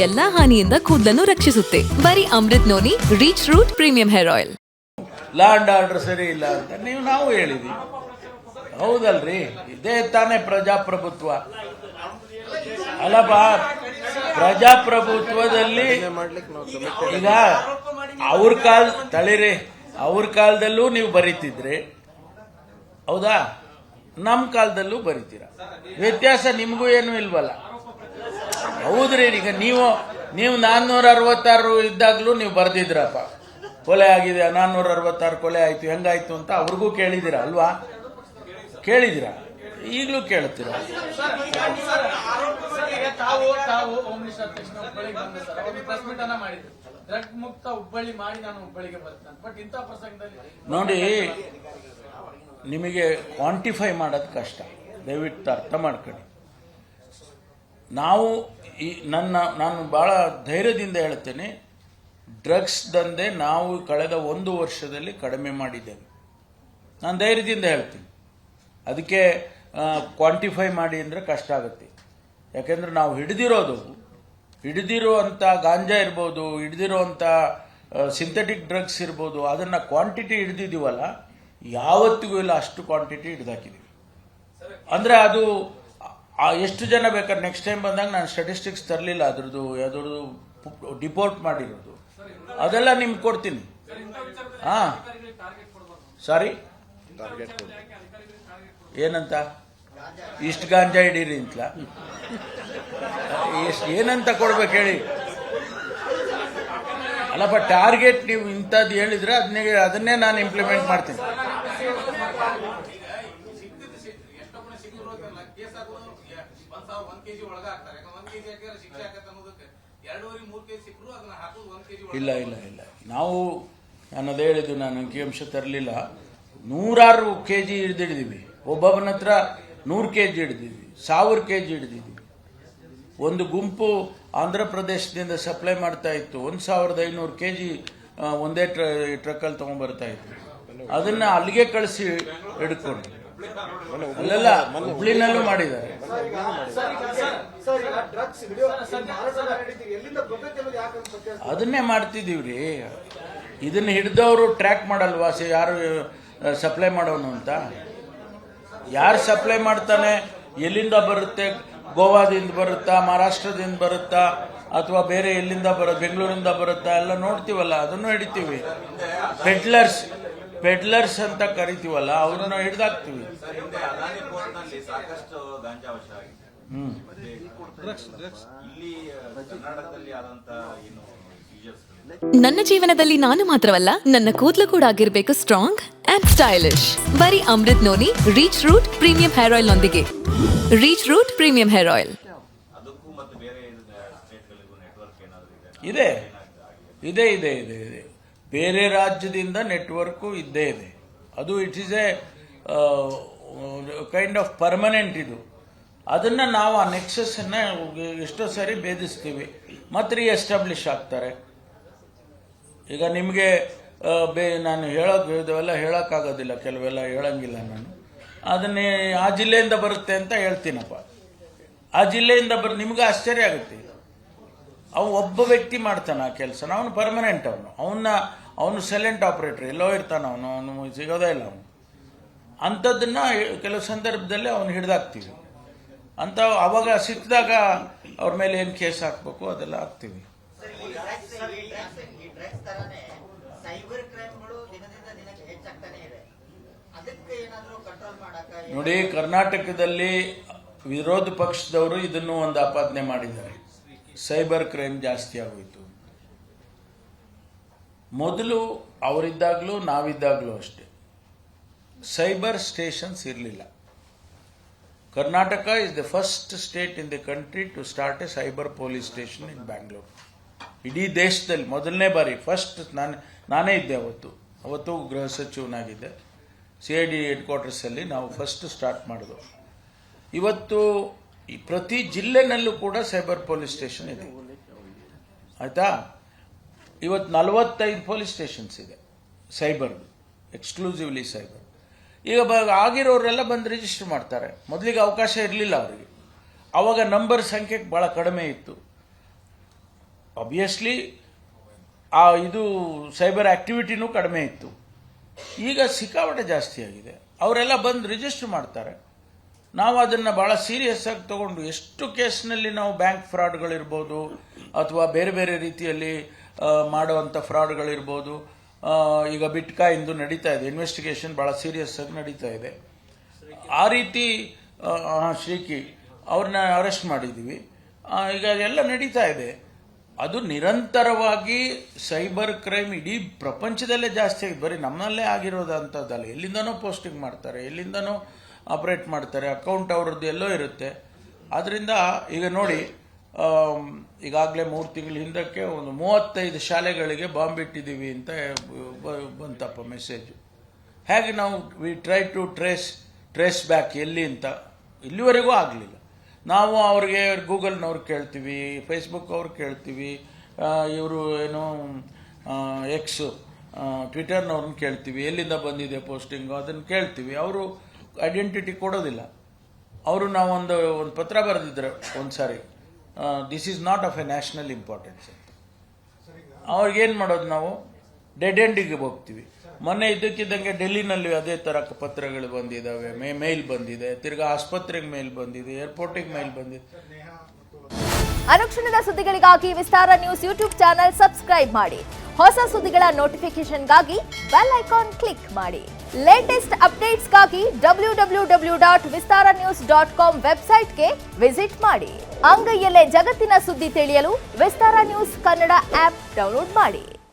ಎಲ್ಲಾ ಹಾನಿಯಿಂದ ಕೂದಲನ್ನು ರಕ್ಷಿಸುತ್ತೆ. ಬರೀ Amrut noni reach root premium hair oil. Law and order ಸರಿ ಇಲ್ಲ ಅಂತ ನಾವು ಹೇಳಿದ್ವಿ. ಹೌದಲ್ರಿ, ಇದೇ ತಾನೇ ಪ್ರಜಾಪ್ರಭುತ್ವ ಅಲ್ಲಪ್ಪ. ಪ್ರಜಾಪ್ರಭುತ್ವದಲ್ಲಿ ಈಗ ಅವ್ರ ಕಾಲದಲ್ಲೂ ನೀವು ಬರೀತಿದ್ರಿ, ಹೌದಾ? ನಮ್ಮ ಕಾಲದಲ್ಲೂ ಬರೀತೀರ. ವ್ಯತ್ಯಾಸ ನಿಮಗೂ ಏನು ಇಲ್ವಲ್ಲ. ಹೌದ್ರಿ, ಈಗ ನೀವು 466 ಇದ್ದಾಗ್ಲೂ ನೀವು ಬರ್ದಿದ್ರಪ್ಪ, ಕೊಲೆ ಆಗಿದೆ 466 ಕೊಲೆ ಆಯ್ತು, ಹೆಂಗಾಯ್ತು ಅಂತ ಅವ್ರಿಗೂ ಕೇಳಿದಿರ ಅಲ್ವಾ? ಕೇಳಿದಿರ, ಈಗಲೂ ಕೇಳ್ತೀರ. ನೋಡಿ, ನಿಮಗೆ ಕ್ವಾಂಟಿಫೈ ಮಾಡೋದು ಕಷ್ಟ, ದಯವಿಟ್ಟು ಅರ್ಥ ಮಾಡ್ಕೊಳ್ಳಿ. ನಾನು ಬಹಳ ಧೈರ್ಯದಿಂದ ಹೇಳ್ತೇನೆ, ಡ್ರಗ್ಸ್ ದಂಧೆ ನಾವು ಕಳೆದ 1 ವರ್ಷದಲ್ಲಿ ಕಡಿಮೆ ಮಾಡಿದ್ದೇವೆ. ನಾನು ಧೈರ್ಯದಿಂದ ಹೇಳ್ತೀನಿ. ಅದಕ್ಕೆ ಕ್ವಾಂಟಿಫೈ ಮಾಡಿ ಅಂದರೆ ಕಷ್ಟ ಆಗುತ್ತೆ. ಯಾಕೆಂದ್ರೆ ನಾವು ಹಿಡಿದಿರುವಂಥ ಗಾಂಜಾ ಇರ್ಬೋದು, ಹಿಡಿದಿರುವಂಥ ಸಿಂಥೆಟಿಕ್ ಡ್ರಗ್ಸ್ ಇರ್ಬೋದು, ಅದನ್ನು ಕ್ವಾಂಟಿಟಿ ಹಿಡಿದಿದ್ದೀವಲ್ಲ, ಯಾವತ್ತಿಗೂ ಇಲ್ಲ ಅಷ್ಟು ಕ್ವಾಂಟಿಟಿ ಹಿಡಿದಾಕಿದ್ದೀವಿ. ಅಂದರೆ ಅದು ಎಷ್ಟು ಜನ ಬೇಕಾದ್ರೆ ನೆಕ್ಸ್ಟ್ ಟೈಮ್ ಬಂದಾಗ ನಾನು ಸ್ಟ್ಯಾಟಿಸ್ಟಿಕ್ಸ್ ತರಲಿಲ್ಲ, ಅದ್ರದ್ದು ಡಿಪೋರ್ಟ್ ಮಾಡಿರೋದು ಅದೆಲ್ಲ ನಿಮ್ಗೆ ಕೊಡ್ತೀನಿ. ಸಾರಿ, ಏನಂತ ಇಷ್ಟು ಗಾಂಜಾ ಹಿಡೀರಿ ಅಂತಲ ಏನಂತ ಕೊಡ್ಬೇಕು ಹೇಳಿ? ಅಲ್ಲಪ್ಪ, ಟಾರ್ಗೆಟ್ ನೀವು ಇಂಥದ್ದು ಹೇಳಿದ್ರೆ ಅದನ್ನೇ ನಾನು ಇಂಪ್ಲಿಮೆಂಟ್ ಮಾಡ್ತೀನಿ. ಇಲ್ಲ, ನಾನು ಅದೇ ಹೇಳಿದ್ದು, ನಾನು ಅಂಕಿಅಂಶ ತರಲಿಲ್ಲ. 106 kg ಹಿಡಿದಿದ್ದೀವಿ. ಒಬ್ಬೊಬ್ಬನ ಹತ್ರ 100 kg ಹಿಡಿದಿದ್ವಿ, 1000 kg ಹಿಡಿದಿದ್ವಿ. ಒಂದು ಗುಂಪು ಆಂಧ್ರ ಪ್ರದೇಶದಿಂದ ಸಪ್ಲೈ ಮಾಡ್ತಾ ಇತ್ತು, 1500 kg ಒಂದೇ ಟ್ರಕ್ಕಲ್ಲಿ ತಗೊಂಡ್ಬರ್ತಾ ಇತ್ತು. ಅದನ್ನ ಅಲ್ಲಿಗೆ ಕಳಿಸಿ ಹಿಡ್ಕೊಂಡು ಅಲ್ಲೆಲ್ಲ ಹುಬ್ಳಿನಲ್ಲೂ ಮಾಡಿದ್ದಾರೆ. ಅದನ್ನೇ ಮಾಡ್ತಿದೀವ್ರಿ. ಇದನ್ನ ಹಿಡಿದವರು ಟ್ರ್ಯಾಕ್ ಮಾಡಲ್ವಾ ಯಾರು ಸಪ್ಲೈ ಮಾಡೋನು ಅಂತ? ಯಾರು ಸಪ್ಲೈ ಮಾಡ್ತಾನೆ, ಎಲ್ಲಿಂದ ಬರುತ್ತೆ, ಗೋವಾದಿಂದ ಬರುತ್ತಾ, ಮಹಾರಾಷ್ಟ್ರದಿಂದ ಬರುತ್ತಾ, ಅಥವಾ ಬೇರೆ ಎಲ್ಲಿಂದ ಬೆಂಗಳೂರಿಂದ ಬರುತ್ತಾ ಎಲ್ಲ ನೋಡ್ತೀವಲ್ಲ, ಅದನ್ನು ಹಿಡಿತೀವಿ. ಪೆಡ್ಲರ್ಸ್ ಅಂತ ಕರಿತೀವಲ್ಲ, ಅವ್ರನ್ನ ಹಿಡ್ದಾಕ್ತಿವಿ. ನನ್ನ ಜೀವನದಲ್ಲಿ ನಾನು ಮಾತ್ರವಲ್ಲ, ನನ್ನ ಕೂದಲು ಕೂಡ ಆಗಿರ್ಬೇಕು ಸ್ಟ್ರಾಂಗ್ ಅಂಡ್ ಸ್ಟೈಲಿಶ್. ಬರೀ Amrut noni reach root premium hair oil ನೊಂದಿಗೆ. Reach root premium hair oil ಇದೆ. ಬೇರೆ ರಾಜ್ಯದಿಂದ ನೆಟ್ವರ್ಕು ಇದ್ದೇ ಇದೆ. ಅದು it is a kind of permanent. ಇದು ಅದನ್ನ ನಾವು ಆ ನೆಕ್ಸಸ್ ಅನ್ನ ಎಷ್ಟೋ ಸಾರಿ ಭೇದಿಸ್ತೀವಿ, ಮತ್ತೆ ಎಸ್ಟಾಬ್ಲಿಷ್ ಆಗ್ತಾರೆ. ಈಗ ನಿಮಗೆ ನಾನು ಹೇಳೋಕ್ಕಾಗೋದಿಲ್ಲ, ಕೆಲವೆಲ್ಲ ಹೇಳಂಗಿಲ್ಲ. ನಾನು ಅದನ್ನೇ ಆ ಜಿಲ್ಲೆಯಿಂದ ಬರುತ್ತೆ ಅಂತ ಹೇಳ್ತೀನಪ್ಪ. ಆ ಜಿಲ್ಲೆಯಿಂದ ನಿಮ್ಗೆ ಆಶ್ಚರ್ಯ ಆಗುತ್ತೆ. ಒಬ್ಬ ವ್ಯಕ್ತಿ ಮಾಡ್ತಾನೆ ಆ ಕೆಲಸನ, ಅವನು ಪರ್ಮನೆಂಟ್. ಅವನು ಸೈಲೆಂಟ್ ಆಪರೇಟರ್, ಎಲ್ಲೋ ಇರ್ತಾನೆ, ಅವನು ಸಿಗೋದೇ ಇಲ್ಲ. ಅಂಥದ್ದನ್ನ ಕೆಲವು ಸಂದರ್ಭದಲ್ಲಿ ಅವನು ಹಿಡ್ದಾಕ್ತೀವಿ ಅಂತ. ಅವಾಗ ಸಿಕ್ಕಿದಾಗ ಅವ್ರ ಮೇಲೆ ಏನು ಕೇಸ್ ಹಾಕ್ಬೇಕು ಅದೆಲ್ಲ ಹಾಕ್ತೀವಿ. ನೋಡಿ, ಕರ್ನಾಟಕದಲ್ಲಿ ವಿರೋಧ ಪಕ್ಷದವರು ಇದನ್ನು ಒಂದು ಆಪಾದನೆ ಮಾಡಿದ್ದಾರೆ, ಸೈಬರ್ ಕ್ರೈಮ್ ಜಾಸ್ತಿ ಆಗೋಯ್ತು. ಮೊದಲು ಅವರಿದ್ದಾಗಲೂ ನಾವಿದ್ದಾಗಲೂ ಅಷ್ಟೇ ಸೈಬರ್ ಸ್ಟೇಷನ್ಸ್ ಇರಲಿಲ್ಲ. Karnataka is the first state in the country to start a cyber police station in Bangalore. ಇಡೀ ದೇಶದಲ್ಲಿ ಮೊದಲನೇ ಬಾರಿ ಫಸ್ಟ್ ನಾನೇ ಇದ್ದೆ. ಅವತ್ತು ಗೃಹ ಸಚಿವನಾಗಿದ್ದೆ. CID ಹೆಡ್ ಕ್ವಾರ್ಟರ್ಸಲ್ಲಿ ನಾವು ಫಸ್ಟ್ ಸ್ಟಾರ್ಟ್ ಮಾಡಿದ್ವು. ಇವತ್ತು ಪ್ರತಿ ಜಿಲ್ಲೆನಲ್ಲೂ ಕೂಡ ಸೈಬರ್ ಪೊಲೀಸ್ ಸ್ಟೇಷನ್ ಇದೆ, ಆಯ್ತಾ? ಇವತ್ತು 45 ಪೊಲೀಸ್ ಸ್ಟೇಷನ್ಸ್ ಇದೆ ಸೈಬರ್, ಎಕ್ಸ್ಕ್ಲೂಸಿವ್ಲಿ ಸೈಬರ್. ಈಗ ಆಗಿರೋರೆಲ್ಲ ಬಂದು ರಿಜಿಸ್ಟರ್ ಮಾಡ್ತಾರೆ. ಮೊದಲಿಗೆ ಅವಕಾಶ ಇರಲಿಲ್ಲ ಅವರಿಗೆ. ಆವಾಗ ನಂಬರ್ ಸಂಖ್ಯೆ ಭಾಳ ಕಡಿಮೆ ಇತ್ತು. ಆಬ್ವಿಯಸ್ಲಿ ಇದು ಸೈಬರ್ ಆಕ್ಟಿವಿಟಿನೂ ಕಡಿಮೆ ಇತ್ತು. ಈಗ ಸಿಕ್ಕಾಪಟ್ಟೆ ಜಾಸ್ತಿ ಆಗಿದೆ. ಅವರೆಲ್ಲ ಬಂದು ರಿಜಿಸ್ಟರ್ ಮಾಡ್ತಾರೆ. ನಾವು ಅದನ್ನು ಭಾಳ ಸೀರಿಯಸ್ ಆಗಿ ತಗೊಂಡು ಎಷ್ಟು ಕೇಸ್ನಲ್ಲಿ ನಾವು ಬ್ಯಾಂಕ್ ಫ್ರಾಡ್ಗಳಿರ್ಬೋದು ಅಥವಾ ಬೇರೆ ಬೇರೆ ರೀತಿಯಲ್ಲಿ ಮಾಡುವಂಥ ಫ್ರಾಡ್ಗಳಿರ್ಬೋದು. ಈಗ ಬಿಟ್ಕಾಯಿಂದು ನಡೀತಾ ಇದೆ, ಇನ್ವೆಸ್ಟಿಗೇಷನ್ ಭಾಳ ಸೀರಿಯಸ್ ಆಗಿ ನಡೀತಾ ಇದೆ. ಆ ರೀತಿ ಶ್ರೀಕಿ ಅವ್ರನ್ನ ಅರೆಸ್ಟ್ ಮಾಡಿದ್ದೀವಿ. ಈಗ ಎಲ್ಲ ನಡೀತಾ ಇದೆ. ಅದು ನಿರಂತರವಾಗಿ ಸೈಬರ್ ಕ್ರೈಮ್ ಇಡೀ ಪ್ರಪಂಚದಲ್ಲೇ ಜಾಸ್ತಿ ಆಗಿದೆ. ಬರೀ ನಮ್ಮಲ್ಲೇ ಆಗಿರೋದಂಥದ್ದಲ್ಲ, ಎಲ್ಲಿಂದನೋ ಪೋಸ್ಟಿಂಗ್ ಮಾಡ್ತಾರೆ, ಎಲ್ಲಿಂದನೋ ಆಪರೇಟ್ ಮಾಡ್ತಾರೆ, ಅಕೌಂಟ್ ಅವ್ರದ್ದು ಎಲ್ಲೋ ಇರುತ್ತೆ. ಆದ್ದರಿಂದ ಈಗ ನೋಡಿ, ಈಗಾಗಲೇ 3 ತಿಂಗಳ ಹಿಂದಕ್ಕೆ ಒಂದು 35 ಶಾಲೆಗಳಿಗೆ ಬಾಂಬ್ ಇಟ್ಟಿದ್ದೀವಿ ಅಂತ ಬಂತಪ್ಪ ಮೆಸೇಜು. ಹೇಗೆ ನಾವು we try to trace back ಎಲ್ಲಿ ಅಂತ ಇಲ್ಲಿವರೆಗೂ ಆಗಲಿಲ್ಲ. ನಾವು ಅವ್ರಿಗೆ ಗೂಗಲ್ನವ್ರು ಕೇಳ್ತೀವಿ, ಫೇಸ್ಬುಕ್ ಅವ್ರು ಕೇಳ್ತೀವಿ, ಇವರು ಏನು ಎಕ್ಸ್ ಟ್ವಿಟರ್ನವ್ರನ್ನ ಕೇಳ್ತೀವಿ, ಎಲ್ಲಿಂದ ಬಂದಿದೆ ಪೋಸ್ಟಿಂಗು ಅದನ್ನು ಕೇಳ್ತೀವಿ. ಅವರು ಐಡೆಂಟಿಟಿ ಕೊಡೋದಿಲ್ಲ. ಅವರು ನಾವು ಒಂದು ಪತ್ರ ಬರೆದಿದ್ರೆ ಒಂದು ಸಾರಿ, this is not of a national importance ಅಂತ. ಅವ್ರಿಗೇನು ಮಾಡೋದು, ನಾವು ಡೆಡ್ ಎಂಡಿಗೆ ಹೋಗ್ತೀವಿ. ಮೊನ್ನೆ ಇದ್ದಕ್ಕಿದ್ದಂಗೆ ಡೆಲ್ಲಿನಲ್ಲಿ ಅದೇ ಥರ ಪತ್ರಗಳು ಬಂದಿದ್ದಾವೆ, ಮೇಲ್ ಬಂದಿದೆ, ತಿರ್ಗಾ ಆಸ್ಪತ್ರೆಗೆ ಮೇಲ್ ಬಂದಿದೆ, ಏರ್ಪೋರ್ಟಿಗೆ ಮೇಲ್ ಬಂದಿದೆ. ಅನುಕ್ಷಣದ ಸುದ್ದಿಗಳಿಗಾಗಿ ವಿಸ್ತಾರ ನ್ಯೂಸ್ ಯೂಟ್ಯೂಬ್ ಚಾನೆಲ್ ಸಬ್ಸ್ಕ್ರೈಬ್ ಮಾಡಿ. ಹೊಸ ಸುದ್ದಿಗಳ ನೋಟಿಫಿಕೇಶನ್ಗಾಗಿ ಬೆಲ್ ಐಕಾನ್ ಕ್ಲಿಕ್ ಮಾಡಿ. ಲೇಟೆಸ್ಟ್ ಅಪ್ಡೇಟ್ಸ್ಗಾಗಿ www.vistaranews.com ವೆಬ್ಸೈಟ್ಗೆ ವಿಸಿಟ್ ಮಾಡಿ. ಅಂಗೈಯಲ್ಲೇ ಜಗತ್ತಿನ ಸುದ್ದಿ ತಿಳಿಯಲು ವಿಸ್ತಾರ ನ್ಯೂಸ್ ಕನ್ನಡ ಆಪ್ ಡೌನ್ಲೋಡ್ ಮಾಡಿ.